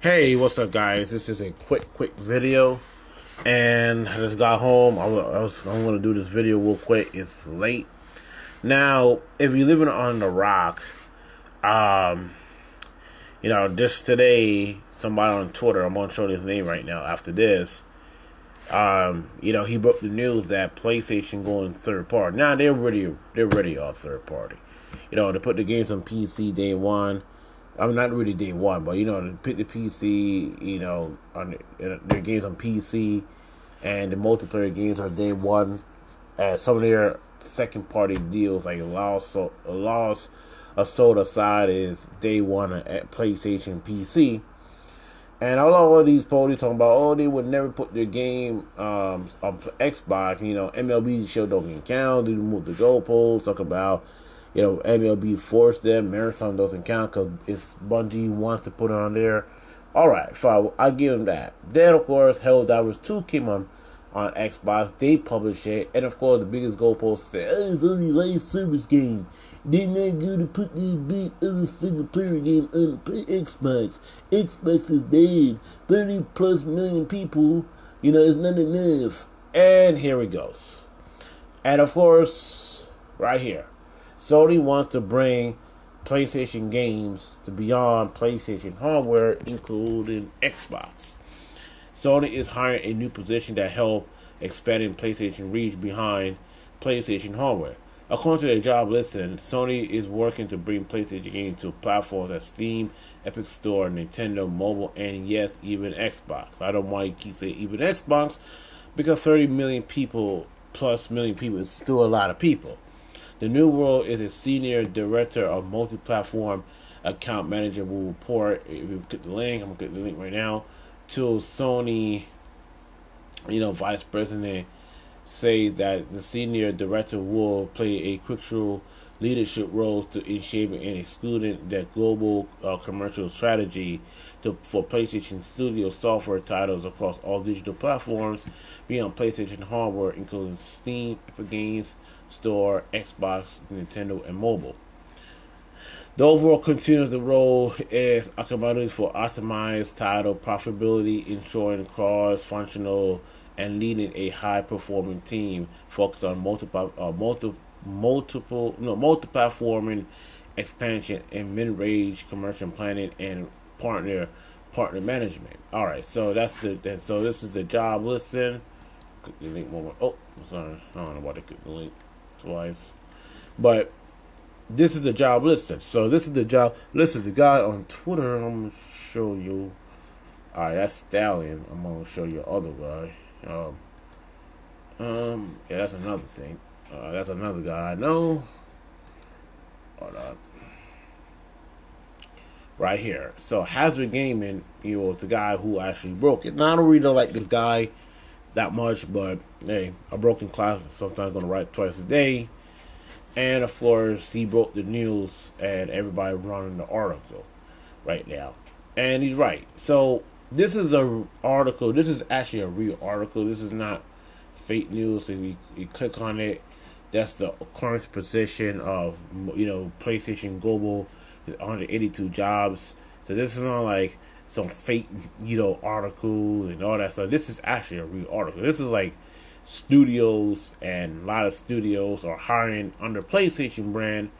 Hey, what's up, guys? This is a quick video, and I just got home. I'm gonna do this video real quick. It's late now. If you're living on the rock, um, just today, somebody on Twitter, I'm gonna show his name right now. After this, he broke the news that PlayStation going third party. Now they're ready off third party. They put the games on PC day one. I'm not really day one, but to pick the PC, on their games on PC, and the multiplayer games are day one. Some of their second party deals, like loss of sold aside, is day one at PlayStation PC. And a lot of these police talking about, they would never put their game on Xbox. MLB show don't count. They move the goalposts. Talk about, MLB forced them. Marathon doesn't count because it's Bungie wants to put it on there. All right, so I'll give them that. Then, of course, Helldivers 2 came on Xbox. They published it. And, of course, the biggest goalpost said, it's only a live service game. They're not going to put this big other single player game on Xbox. Xbox is dead. 30 plus million people, it's not enough. And here it goes. And of course, right here, Sony wants to bring PlayStation games to beyond PlayStation hardware, including Xbox. Sony is hiring a new position that help expanding PlayStation reach behind PlayStation hardware. According to their job listing, Sony is working to bring PlayStation games to platforms like Steam, Epic Store, Nintendo Mobile, and yes, even Xbox. I don't know why you keep saying even Xbox, because 30 million people is still a lot of people. The new role is a senior director of multi-platform account manager will report, if you click the link, I'm going to click the link right now, to Sony, vice president, say that the senior director will play a crucial leadership role in shaping and executing the global commercial strategy for PlayStation Studio software titles across all digital platforms beyond PlayStation hardware, including Steam, Epic Games Store, Xbox, Nintendo, and mobile. The overall continues the role is accountability for optimized title profitability, ensuring cross-functional and leading a high-performing team focused on multi-platforming expansion and mid-range commercial planning and partner management. All right, so so this is the job listing. Click the link one more. Oh, sorry, I don't know why they clicked the link twice, but this is the job listing. So this is the job listing. The guy on Twitter, I'm gonna show you. All right, that's Stallion. I'm gonna show you other guy. Yeah, that's another thing. That's another guy I know. Hold on. Right here. So Hazard Gaming, it's the guy who actually broke it. Now I don't really like this guy that much, but hey, a broken clock sometimes gonna write twice a day. And of course, he broke the news, and everybody running the article right now. And he's right. So this is a article. This is actually a real article. This is not fake news. If you click on it, that's the current position of PlayStation Global, 182 jobs. So this is not like some fake article and all that stuff. This is actually a real article. This is like studios, and a lot of studios are hiring under PlayStation brand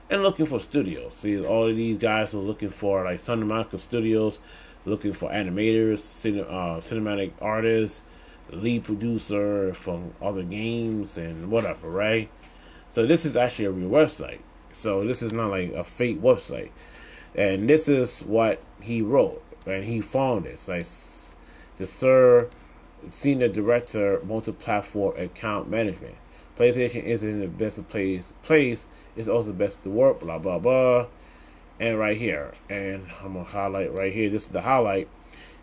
and looking for studios. See, all of these guys are looking for, like, Santa Monica Studios, looking for animators, cinematic artists, lead producer from other games and whatever, right? So this is actually a real website. So this is not like a fake website. And this is what he wrote, and he found this. Like, the Senior Director, Multi-Platform Account Management. PlayStation isn't in the best place. It's also the best to work, blah, blah, blah. And right here. And I'm going to highlight right here. This is the highlight.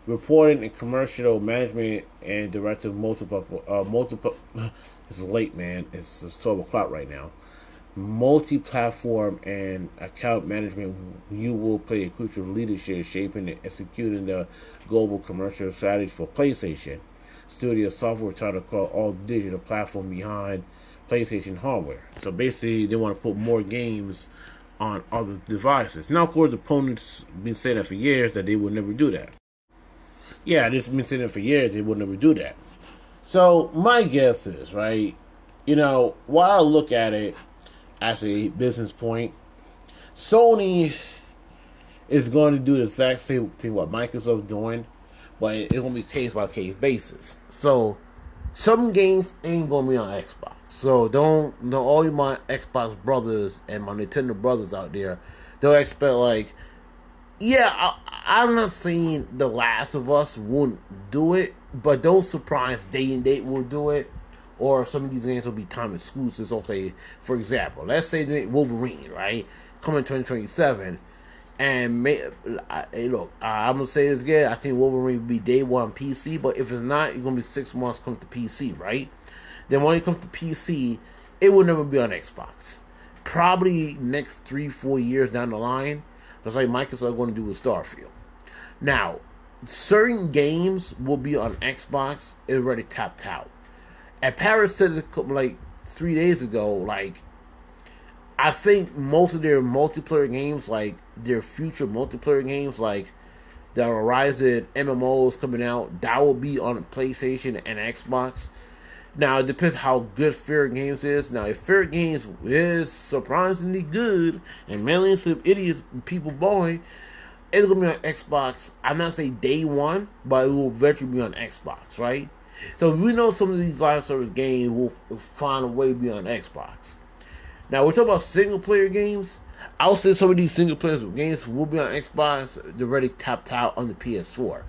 Reporting and commercial management and director multiple. It's late, man. It's 12 o'clock right now. Multi-platform and account management, you will play a crucial leadership shaping and executing the global commercial strategy for PlayStation Studio software title called all digital platform behind PlayStation hardware. So basically, they want to put more games on other devices. Now, of course, opponents been saying that for years that they would never do that. Yeah, this has been sitting there for years. They would never do that. So my guess is, right, while I look at it as a business point, Sony is going to do the exact same thing what Microsoft doing, but it's going to be case by case basis. So some games ain't going to be on Xbox. So don't all you my Xbox brothers and my Nintendo brothers out there, don't expect like, yeah, I'm not saying The Last of Us won't do it, but don't surprise Day and Date will do it, or some of these games will be time exclusives. Okay, for example, let's say Wolverine, right, coming 2027, and look, I'm gonna say this again. I think Wolverine will be day one PC, but if it's not, it's gonna be 6 months come to PC, right? Then when it comes to PC, it will never be on Xbox. Probably next 3-4 years down the line, just like Microsoft going to do with Starfield. Now, certain games will be on Xbox. It's already tapped out. And Paris said it like 3 days ago. Like, I think most of their multiplayer games, like their future multiplayer games, like the Horizon MMOs coming out, that will be on PlayStation and Xbox. Now, it depends how good Fair Games is. Now, if Fair Games is surprisingly good and millions of idiots, people buying, it's going to be on Xbox. I'm not saying day one, but it will eventually be on Xbox, right? So, we know some of these live service games will find a way to be on Xbox. Now, we're talking about single player games. I'll say some of these single player games will be on Xbox. They're already tapped out on the PS4.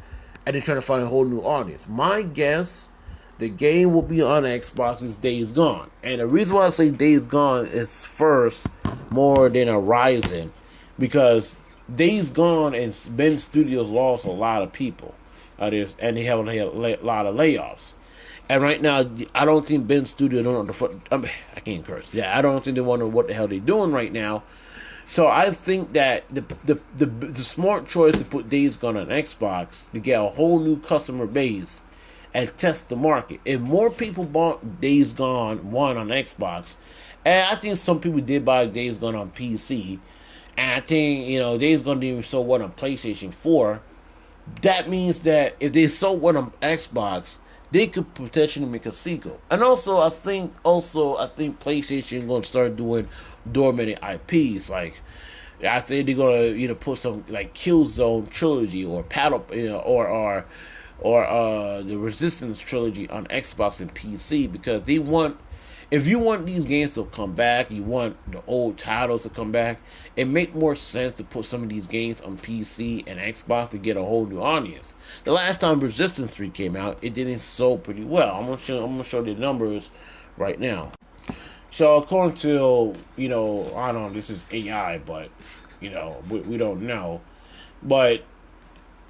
And they're trying to find a whole new audience. My guess, the game will be on Xbox is Days Gone. And the reason why I say Days Gone is first more than Horizon, because Days Gone and Ben Studios lost a lot of people. And they have a lot of layoffs. And right now, I don't think Ben Studio don't know the foot. I can't curse. Yeah, I don't think they wonder what the hell they're doing right now. So I think that the smart choice to put Days Gone on Xbox to get a whole new customer base and test the market. If more people bought Days Gone 1 on Xbox, and I think some people did buy Days Gone on PC, and I think, Days Gone didn't even sold one on PlayStation 4, that means that if they sold one on Xbox, they could potentially make a sequel. And also, I think PlayStation going to start doing dormant IPs. Like, I think they're going to put some like Killzone trilogy or or the Resistance trilogy on Xbox and PC, because they want, if you want these games to come back, you want the old titles to come back, it make more sense to put some of these games on PC and Xbox to get a whole new audience. The last time Resistance 3 came out, it didn't sell pretty well. I'm gonna show the numbers right now. So according to, I don't know, this is AI, but we don't know. But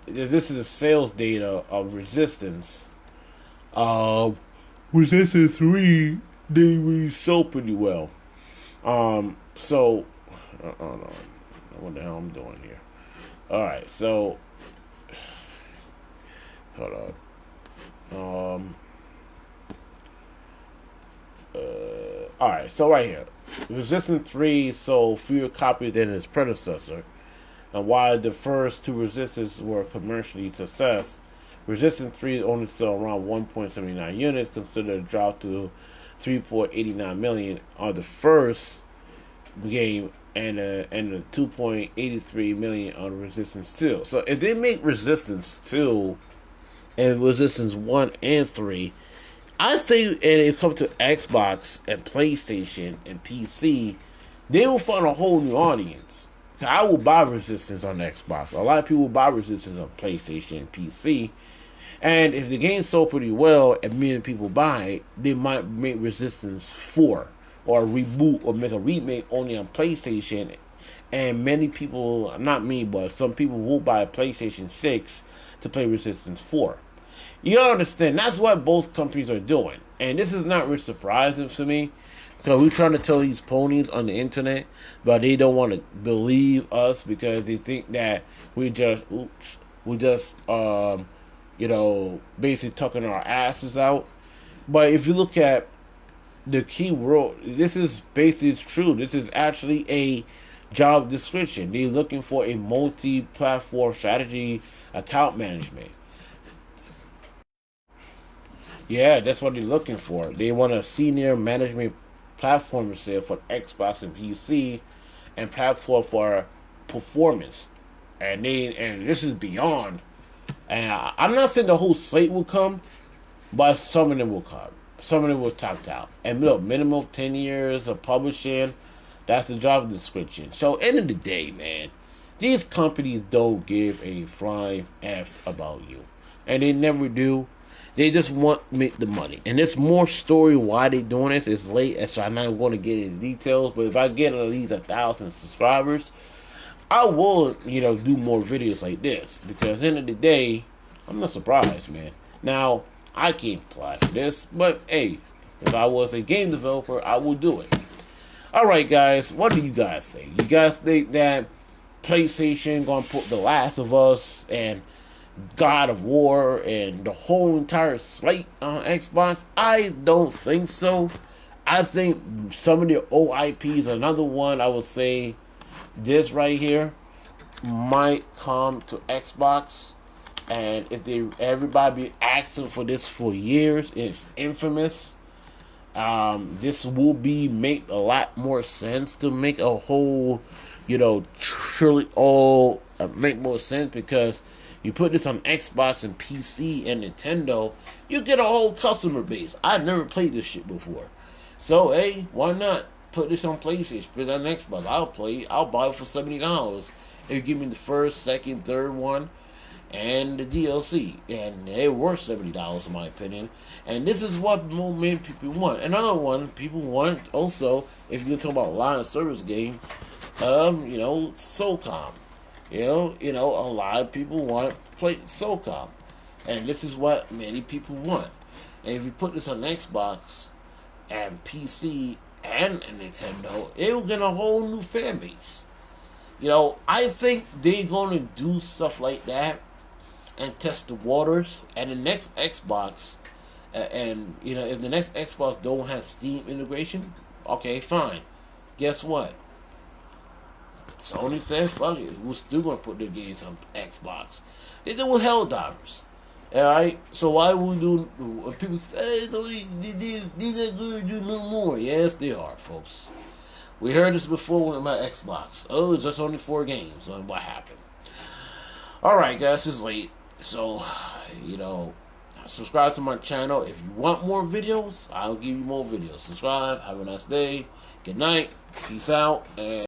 this is the sales data of Resistance. Resistance 3, they sold pretty well. So, I don't know what the hell I'm doing here. Alright, so, hold on. Alright, so right here. Resistance 3 sold fewer copies than its predecessor. And while the first two Resistance were commercially a success, Resistance 3 only sold around 1.79 units, considered a drop to 3.89 million on the first game, and the 2.83 million on Resistance 2. So if they make Resistance 2 and Resistance 1 and 3, I think, and it comes to Xbox and PlayStation and PC, they will find a whole new audience. I will buy Resistance on Xbox. A lot of people will buy Resistance on PlayStation and PC. And if the game sold pretty well and million people buy it, they might make Resistance 4 or reboot or make a remake only on PlayStation. And many people, not me, but some people will buy a PlayStation 6 to play Resistance 4. You gotta understand, that's what both companies are doing. And this is not really surprising to me. So we're trying to tell these ponies on the internet, but they don't want to believe us because they think that we just basically tucking our asses out. But if you look at the key word, this is basically, it's true. This is actually a job description. They're looking for a multi-platform strategy account management. Yeah, that's what they're looking for. They want a senior management platform sale for Xbox and PC, and platform for performance. And this is beyond. And I'm not saying the whole slate will come, but some of them will come. Some of them will top out. And look, minimum of 10 years of publishing. That's the job description. So, end of the day, man, these companies don't give a flying F about you. And they never do. They just want to make the money. And there's more story why they doing this. It's late, so I'm not going to get into details. But if I get at least 1,000 subscribers, I will, do more videos like this. Because at the end of the day, I'm not surprised, man. Now, I can't apply for this. But, hey, if I was a game developer, I would do it. Alright, guys, what do you guys think? You guys think that PlayStation gonna put The Last of Us and God of War and the whole entire slate on Xbox? I don't think so. I think some of the old IPs, another one I would say this right here might come to Xbox. And if everybody be asking for this for years, if Infamous, this will be make a lot more sense to make a whole, truly all make more sense, because you put this on Xbox and PC and Nintendo, you get a whole customer base. I've never played this shit before, so hey, why not put this on PlayStation? Put it on Xbox. I'll buy it for $70 if you give me the first, second, third one and the DLC, and they're worth $70 in my opinion. And this is what many people want. Another one people want also, if you're talking about live service game, SOCOM. A lot of people want to play SOCOM, and this is what many people want. And if you put this on Xbox and PC and Nintendo, it will get a whole new fan base. I think they're gonna do stuff like that and test the waters. And the next Xbox, if the next Xbox don't have Steam integration, okay, fine. Guess what? Sony said, fuck it, we're still gonna put their games on Xbox. They do with Helldivers. Alright? So why would we do, people say, hey, these are gonna do no more. Yes, they are, folks. We heard this before with my Xbox. Oh, it's just only 4 games. And what happened? Alright, guys, it's late. So, subscribe to my channel. If you want more videos, I'll give you more videos. Subscribe. Have a nice day. Good night. Peace out. And